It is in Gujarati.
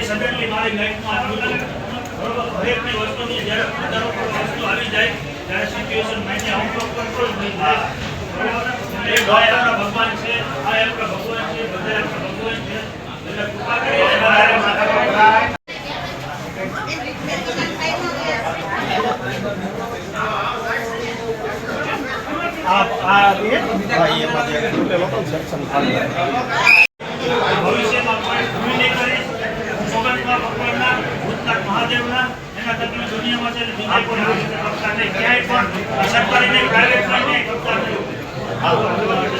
સડનલી મારી લાઈફમાં બરોબર હરેકની વસ્તુની જ્યારે હજારો વસ્તુ આવી જાય ત્યારે સિચ્યુએશન માઇન્ડને આઉટ ઓફ કંટ્રોલ થઈ જાય એ ભાઈ આપણા ભગવાન છે આ આપણા ભગવાન છે બધા આપણા ભગવાન છે એટલે કૃપા કરી ભવિષ્યમાં કોઈ ભૂલ નહીં કરીશ સોગંદમાં ભગવાનના ભૂતનાથ મહાદેવના એના તકની દુનિયામાં છે બીજા કોઈ કરતા નહીં ક્યાંય પણ સરકારી નહીં પ્રાઇવેટ નહીં કરતા નહીં